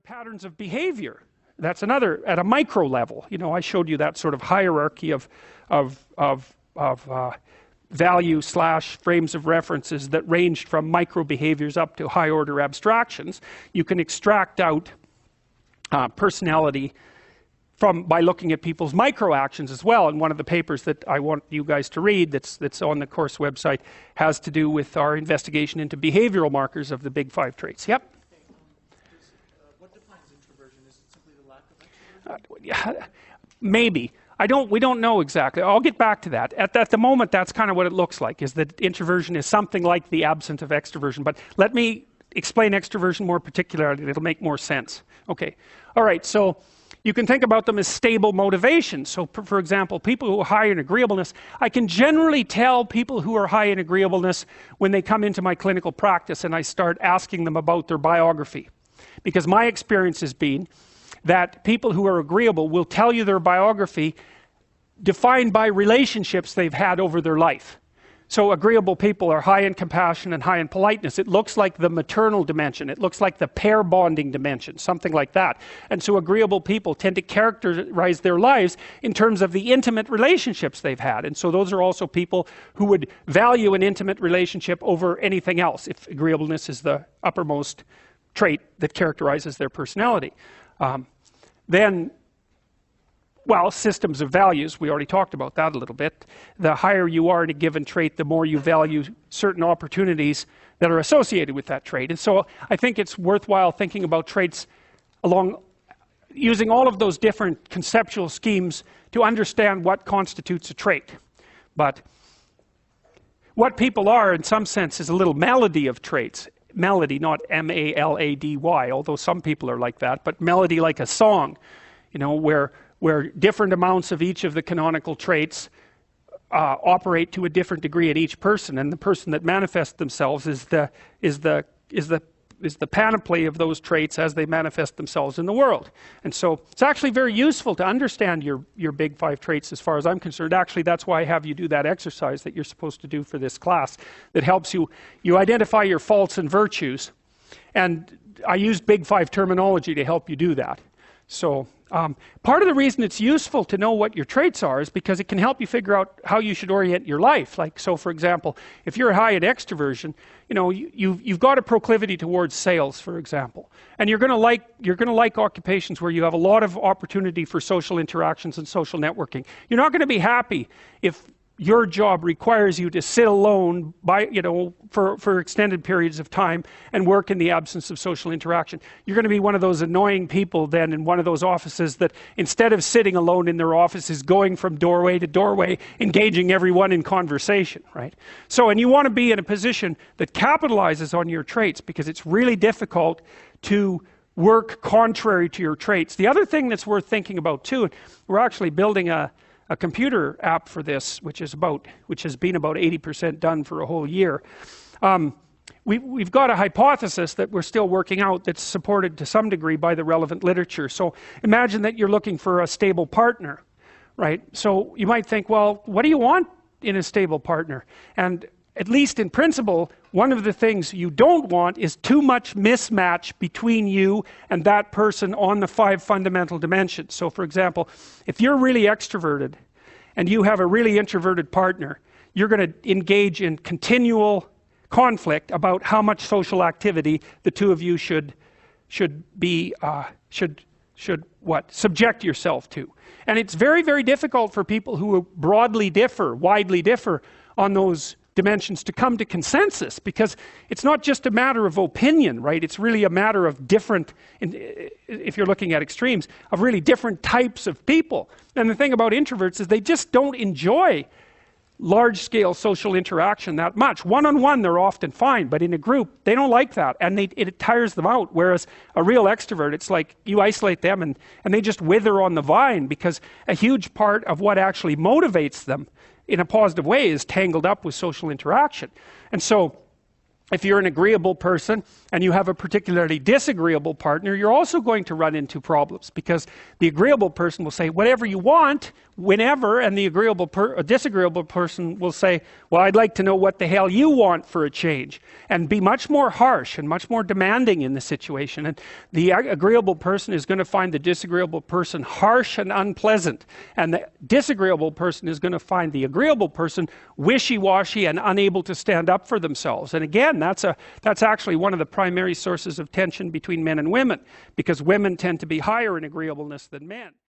patterns of behavior. That's another, at a micro level. You know, I showed you that sort of hierarchy of value / frames of references that ranged from micro behaviors up to high order abstractions. You can extract out personality by looking at people's micro actions as well. And one of the papers that I want you guys to read that's on the course website has to do with our investigation into behavioral markers of the big 5 traits. Yep. Maybe. We don't know exactly. I'll get back to that. At the moment, that's kind of what it looks like, is that introversion is something like the absence of extroversion. But let me explain extroversion more particularly. It'll make more sense. Okay. All right. So you can think about them as stable motivations. So for example, people who are high in agreeableness, I can generally tell people who are high in agreeableness when they come into my clinical practice and I start asking them about their biography. Because my experience has been that people who are agreeable will tell you their biography defined by relationships they've had over their life. So agreeable people are high in compassion and high in politeness. It looks like the maternal dimension. It looks like the pair bonding dimension, something like that. And so agreeable people tend to characterize their lives in terms of the intimate relationships they've had. And so those are also people who would value an intimate relationship over anything else, if agreeableness is the uppermost trait that characterizes their personality. Then, well, systems of values, we already talked about that a little bit. The higher you are in a given trait, the more you value certain opportunities that are associated with that trait. And so I think it's worthwhile thinking about traits along using all of those different conceptual schemes to understand what constitutes a trait. But what people are, in some sense, is a little melody of traits. Melody, not M-A-L-A-D-Y, although some people are like that, but melody like a song, you know, where different amounts of each of the canonical traits operate to a different degree in each person, and the person that manifests themselves is the panoply of those traits as they manifest themselves in the world. And so it's actually very useful to understand your big 5 traits as far as I'm concerned. Actually, that's why I have you do that exercise that you're supposed to do for this class that helps you identify your faults and virtues. And I use big 5 terminology to help you do that. So part of the reason it's useful to know what your traits are is because it can help you figure out how you should orient your life. Like, so for example, if you're high in extroversion, you know, you've got a proclivity towards sales, for example, and you're going to like occupations where you have a lot of opportunity for social interactions and social networking. You're not going to be happy if your job requires you to sit alone for extended periods of time and work in the absence of social interaction. You're going to be one of those annoying people then in one of those offices that instead of sitting alone in their office is going from doorway to doorway, engaging everyone in conversation, right? So, and you want to be in a position that capitalizes on your traits because it's really difficult to work contrary to your traits. The other thing that's worth thinking about too, we're actually building a computer app for this, which has been about 80% done for a whole year. We've got a hypothesis that we're still working out that's supported to some degree by the relevant literature. So imagine that you're looking for a stable partner, right? So you might think, well, what do you want in a stable partner? And at least in principle, one of the things you don't want is too much mismatch between you and that person on the 5 fundamental dimensions. So for example, if you're really extroverted and you have a really introverted partner, you're going to engage in continual conflict about how much social activity the two of you should subject yourself to. And it's very, very difficult for people who widely differ on those dimensions to come to consensus, because it's not just a matter of opinion, right? It's really a matter of different, if you're looking at extremes, of really different types of people. And the thing about introverts is they just don't enjoy large-scale social interaction that much. One-on-one, they're often fine, but in a group, they don't like that, and it tires them out. Whereas a real extrovert, it's like you isolate them, and they just wither on the vine, because a huge part of what actually motivates them in a positive way is tangled up with social interaction. And so if you're an agreeable person and you have a particularly disagreeable partner, you're also going to run into problems, because the agreeable person will say whatever you want, whenever, and the disagreeable person will say, well, I'd like to know what the hell you want for a change, and be much more harsh and much more demanding in the situation. And the agreeable person is going to find the disagreeable person harsh and unpleasant, and the disagreeable person is going to find the agreeable person wishy-washy and unable to stand up for themselves. And again, that's actually one of the primary sources of tension between men and women, because women tend to be higher in agreeableness than men.